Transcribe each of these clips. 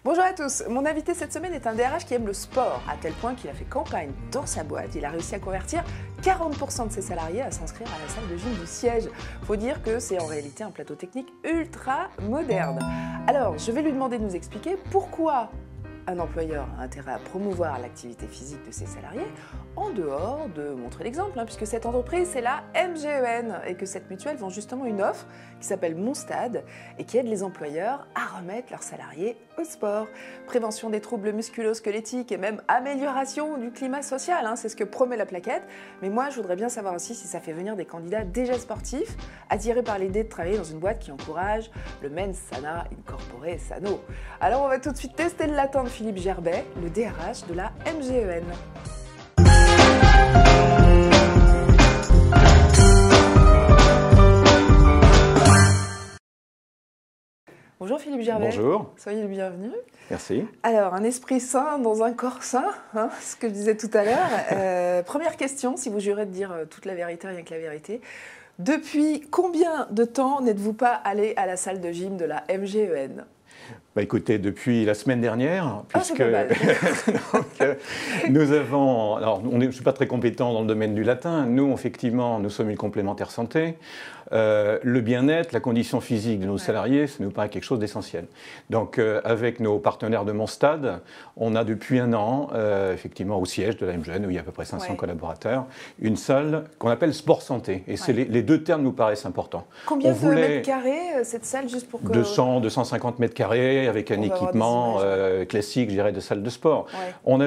Bonjour à tous, mon invité cette semaine est un DRH qui aime le sport, à tel point qu'il a fait campagne dans sa boîte. Il a réussi à convertir 40% de ses salariés à s'inscrire à la salle de gym du siège. Faut dire que c'est en réalité un plateau technique ultra moderne. Alors, je vais lui demander de nous expliquer pourquoi un employeur a intérêt à promouvoir l'activité physique de ses salariés, en dehors de montrer l'exemple, puisque cette entreprise, c'est la MGEN, et que cette mutuelle vend justement une offre qui s'appelle Mon Stade, et qui aide les employeurs à remettre leurs salariés au sport. Prévention des troubles musculo-squelettiques et même amélioration du climat social, c'est ce que promet la plaquette. Mais moi, je voudrais bien savoir aussi si ça fait venir des candidats déjà sportifs, attirés par l'idée de travailler dans une boîte qui encourage le mens sana incorpore sano. Alors on va tout de suite tester le latin de Philippe Gerbet, le DRH de la MGEN. Bonjour Philippe Gerbet. Bonjour. Soyez le bienvenu. Merci. Alors, un esprit sain dans un corps sain, ce que je disais tout à l'heure. Première question, si vous jurez de dire toute la vérité, rien que la vérité. Depuis combien de temps n'êtes-vous pas allé à la salle de gym de la MGEN ? Écoutez, depuis la semaine dernière, puisque donc, nous avons... Alors, je ne suis pas très compétent dans le domaine du latin. Nous, effectivement, nous sommes une complémentaire santé. Le bien-être, la condition physique de nos salariés, ça nous paraît quelque chose d'essentiel. Donc, avec nos partenaires de Mon Stade, on a depuis un an, effectivement, au siège de la MGEN, où il y a à peu près 500 collaborateurs, une salle qu'on appelle Sport Santé. Et les deux termes nous paraissent importants. Combien de mètres carrés, cette salle, juste pour que... 250 mètres carrés, avec un équipement classique, je dirais, de salle de sport. Ouais.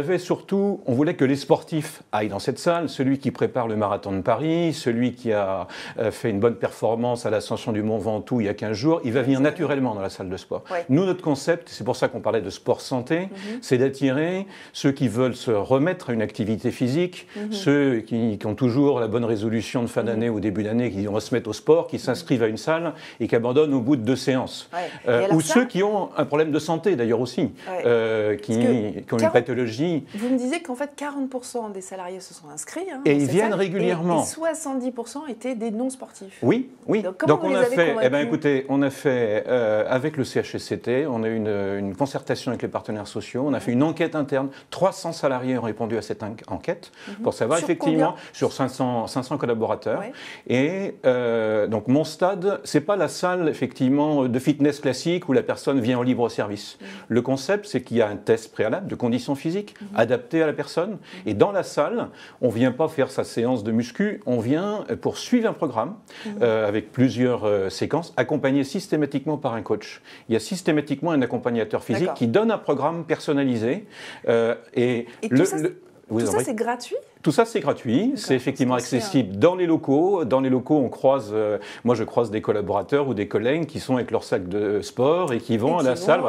On voulait que les sportifs aillent dans cette salle, celui qui prépare le marathon de Paris, celui qui a fait une bonne performance à l'ascension du Mont Ventoux il y a 15 jours, il va venir naturellement dans la salle de sport. Ouais. Nous, notre concept, c'est pour ça qu'on parlait de sport santé, c'est d'attirer ceux qui veulent se remettre à une activité physique, ceux qui ont toujours la bonne résolution de fin d'année ou début d'année, qui vont se mettre au sport, qui s'inscrivent à une salle et qui abandonnent au bout de 2 séances. Ouais. Ou ceux qui ont un problème de santé d'ailleurs aussi, qui ont une pathologie. Vous me disiez qu'en fait 40% des salariés se sont inscrits. Et ils viennent régulièrement. Et 70% étaient des non-sportifs. Oui, oui. Donc on a fait, écoutez, on a fait avec le CHSCT, on a eu une concertation avec les partenaires sociaux, on a fait une enquête interne. 300 salariés ont répondu à cette enquête pour savoir effectivement sur 500 collaborateurs. Ouais. Et donc Mon Stade, c'est pas la salle effectivement de fitness classique où la personne vient en libre service. Le concept, c'est qu'il y a un test préalable de conditions physiques adapté à la personne. Et dans la salle, on ne vient pas faire sa séance de muscu, on vient pour suivre un programme avec plusieurs séquences, accompagné systématiquement par un coach. Il y a systématiquement un accompagnateur physique qui donne un programme personnalisé. Tout ça, c'est gratuit ? Tout ça, c'est gratuit, c'est effectivement accessible dans les locaux. Dans les locaux, on croise, moi je croise des collaborateurs ou des collègues qui sont avec leur sac de sport et qui vont à la salle,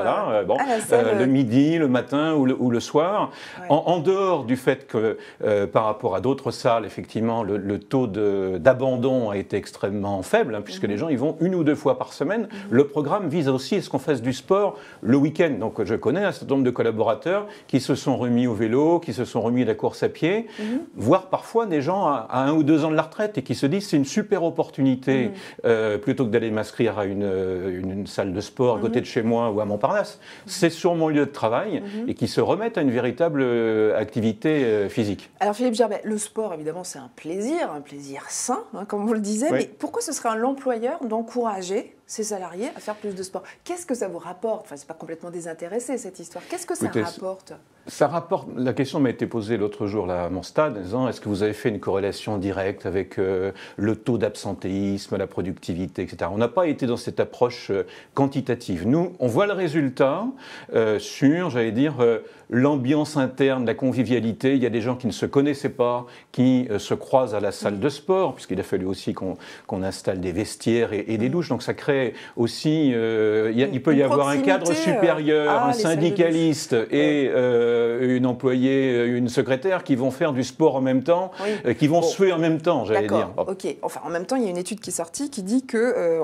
le midi, le matin ou le soir. Ouais. En dehors du fait que par rapport à d'autres salles, effectivement, le taux d'abandon a été extrêmement faible, puisque les gens y vont 1 ou 2 fois par semaine. Le programme vise aussi à ce qu'on fasse du sport le week-end. Donc je connais un certain nombre de collaborateurs qui se sont remis au vélo, qui se sont remis à la course à pied, voire parfois des gens à 1 ou 2 ans de la retraite et qui se disent c'est une super opportunité plutôt que d'aller m'inscrire à une salle de sport à côté de chez moi ou à Montparnasse. C'est sur mon lieu de travail et qui se remettent à une véritable activité physique. Alors Philippe Gerbet, le sport évidemment c'est un plaisir sain, comme vous le disiez, mais pourquoi ce serait à l'employeur d'encourager ses salariés à faire plus de sport? Qu'est-ce que ça vous rapporte? Enfin, c'est pas complètement désintéressé cette histoire. Qu'est-ce que ça rapporte? Ça rapporte. La question m'a été posée l'autre jour là, à Mon Stade, en disant est-ce que vous avez fait une corrélation directe avec le taux d'absentéisme, la productivité, etc. On n'a pas été dans cette approche quantitative. Nous, on voit le résultat sur, j'allais dire, l'ambiance interne, la convivialité. Il y a des gens qui ne se connaissaient pas, qui se croisent à la salle de sport, puisqu'il a fallu aussi qu'on installe des vestiaires et des douches. Donc ça crée aussi, il peut y avoir un cadre supérieur, un syndicaliste et une employée, une secrétaire qui vont faire du sport en même temps, qui vont suer en même temps, j'allais dire. Ok. Enfin, en même temps, il y a une étude qui est sortie qui dit que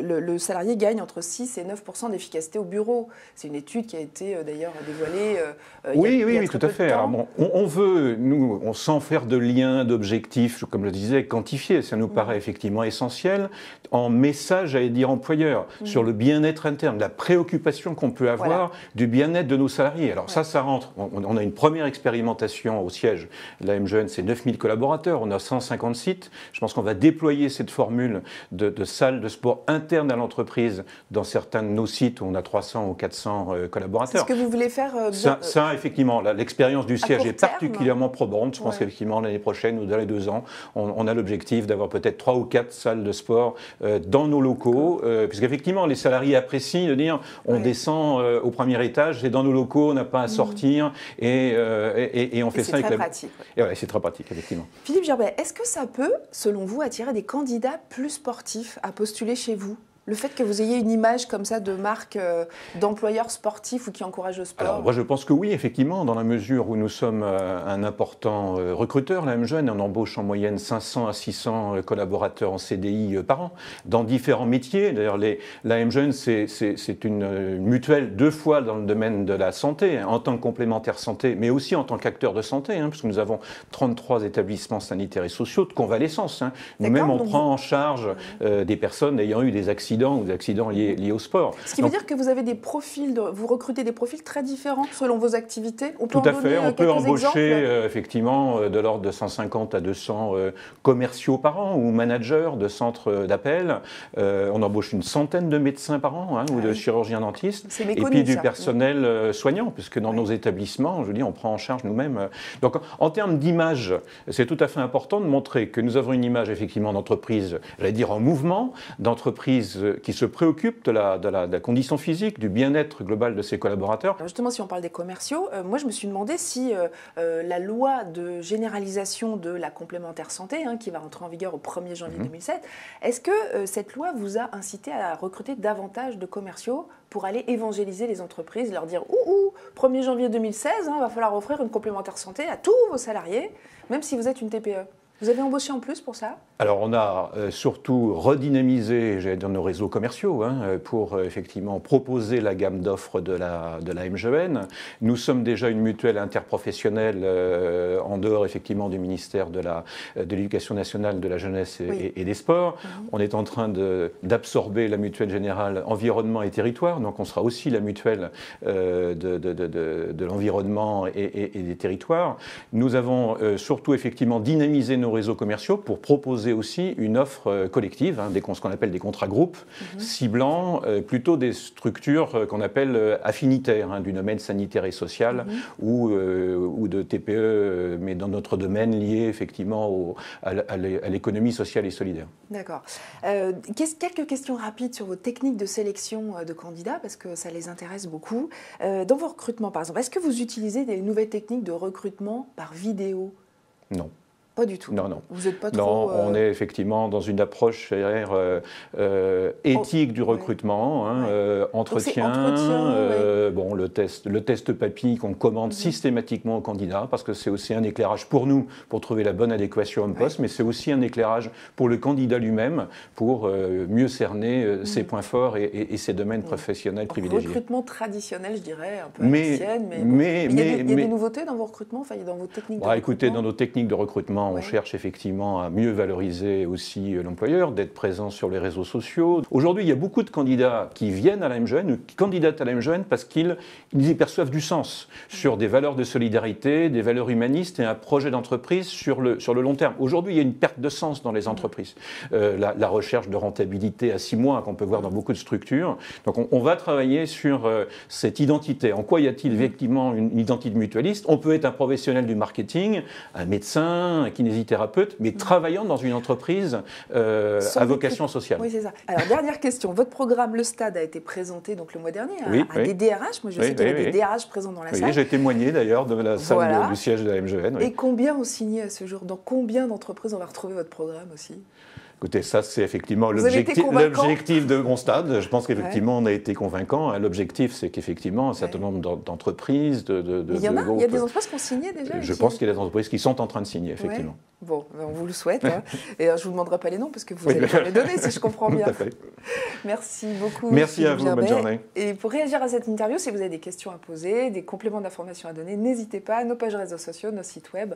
le salarié gagne entre 6 et 9% d'efficacité au bureau. C'est une étude qui a été d'ailleurs dévoilée il y a tout à fait. Alors, bon, on veut, nous, sans faire de lien, d'objectifs, comme je le disais, quantifier. Ça nous paraît effectivement essentiel. En message, j'allais dire, dire, employeur, sur le bien-être interne, la préoccupation qu'on peut avoir du bien-être de nos salariés. Alors ça rentre. On a une première expérimentation au siège. La MGN, c'est 9000 collaborateurs, on a 150 sites. Je pense qu'on va déployer cette formule de salles de sport internes à l'entreprise dans certains de nos sites où on a 300 ou 400 collaborateurs. C'est ce que vous voulez faire ça, effectivement, l'expérience du siège est particulièrement probante. Je pense qu'effectivement, l'année prochaine ou dans les 2 ans, on a l'objectif d'avoir peut-être 3 ou 4 salles de sport dans nos locaux, puisqu'effectivement, les salariés apprécient de dire on descend au premier étage, c'est dans nos locaux, on n'a pas à sortir, et on fait ça avec pratique. C'est très pratique, effectivement. Philippe Gerbet, est-ce que ça peut, selon vous, attirer des candidats plus sportifs à postuler chez vous ? Le fait que vous ayez une image comme ça de marque d'employeur sportif ou qui encourage le sport? Alors moi je pense que oui, effectivement, dans la mesure où nous sommes un important recruteur, la MGN, on embauche en moyenne 500 à 600 collaborateurs en CDI par an, dans différents métiers. D'ailleurs la MGN c'est une mutuelle 2 fois dans le domaine de la santé, en tant que complémentaire santé, mais aussi en tant qu'acteur de santé, puisque nous avons 33 établissements sanitaires et sociaux de convalescence. Nous-mêmes on prend en charge des personnes ayant eu des accidents ou des accidents liés au sport. Ce qui veut dire que vous avez des profils, vous recrutez des profils très différents selon vos activités. Tout à fait. On peut embaucher effectivement de l'ordre de 150 à 200 commerciaux par an ou managers de centres d'appel. On embauche une centaine de médecins par an ou de chirurgiens dentistes. Méconnu, et puis du personnel soignant, puisque dans nos établissements, je veux dire, on prend en charge nous-mêmes. Donc en termes d'image, c'est tout à fait important de montrer que nous avons une image effectivement d'entreprise, j'allais dire en mouvement, d'entreprise qui se préoccupe de la condition physique, du bien-être global de ses collaborateurs. Alors justement, si on parle des commerciaux, moi je me suis demandé si la loi de généralisation de la complémentaire santé, qui va rentrer en vigueur au 1er janvier 2007, est-ce que cette loi vous a incité à recruter davantage de commerciaux pour aller évangéliser les entreprises, leur dire « 1er janvier 2016, il va falloir offrir une complémentaire santé à tous vos salariés, même si vous êtes une TPE ». Vous avez embauché en plus pour ça? Alors on a surtout redynamisé, j'allais dire, nos réseaux commerciaux pour effectivement proposer la gamme d'offres de la MGN. Nous sommes déjà une mutuelle interprofessionnelle en dehors effectivement du ministère de l'Éducation nationale, de la jeunesse et des sports. On est en train d'absorber la mutuelle générale environnement et territoire, donc on sera aussi la mutuelle de l'environnement et des territoires. Nous avons surtout effectivement dynamisé nos réseaux commerciaux pour proposer aussi une offre collective, ce qu'on appelle des contrats groupes, ciblant plutôt des structures qu'on appelle affinitaires, du domaine sanitaire et social ou de TPE, mais dans notre domaine lié effectivement à l'économie sociale et solidaire. D'accord. Quelques questions rapides sur vos techniques de sélection de candidats, parce que ça les intéresse beaucoup. Dans vos recrutements, par exemple, est-ce que vous utilisez des nouvelles techniques de recrutement par vidéo? Non. Pas du tout. Non. Vous n'êtes pas trop... Non, on est effectivement dans une approche éthique du recrutement, entretien, le test papy qu'on commande systématiquement aux candidats, parce que c'est aussi un éclairage pour nous, pour trouver la bonne adéquation homme poste, mais c'est aussi un éclairage pour le candidat lui-même, pour mieux cerner ses points forts et ses domaines professionnels privilégiés. Recrutement traditionnel, je dirais, un peu à l'ancienne, mais il y a des nouveautés dans vos recrutements, dans vos techniques de recrutement? Écoutez, dans nos techniques de recrutement, on cherche effectivement à mieux valoriser aussi l'employeur, d'être présent sur les réseaux sociaux. Aujourd'hui, il y a beaucoup de candidats qui viennent à la MGN ou qui candidatent à la MGN parce qu'ils y perçoivent du sens sur des valeurs de solidarité, des valeurs humanistes et un projet d'entreprise sur le long terme. Aujourd'hui, il y a une perte de sens dans les entreprises. La recherche de rentabilité à 6 mois qu'on peut voir dans beaucoup de structures. Donc on va travailler sur cette identité. En quoi y a-t-il effectivement une identité mutualiste? On peut être un professionnel du marketing, un médecin, un kinésithérapeute, mais travaillant dans une entreprise à vocation sociale. Oui, c'est ça. Alors, dernière question. Votre programme, le Stade, a été présenté donc, le mois dernier à des DRH. Moi, je sais qu'il y avait des DRH présents dans la salle. Oui, j'ai témoigné d'ailleurs de la salle du siège de la MGN. Et combien ont signé à ce jour? Dans combien d'entreprises on va retrouver votre programme aussi? Écoutez, ça c'est effectivement l'objectif de mon stade. Je pense qu'effectivement on a été convaincant. L'objectif c'est qu'effectivement un certain nombre d'entreprises, il y a des entreprises qui ont signé déjà? Je pense qu'il y a des entreprises qui sont en train de signer, effectivement. Bon, on vous le souhaite. Et je ne vous demanderai pas les noms parce que vous allez pas les donner si je comprends bien. Tout à fait. Merci beaucoup. Merci à vous, bonne journée. Et pour réagir à cette interview, si vous avez des questions à poser, des compléments d'informations à donner, n'hésitez pas à nos pages réseaux sociaux, nos sites web.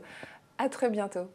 À très bientôt.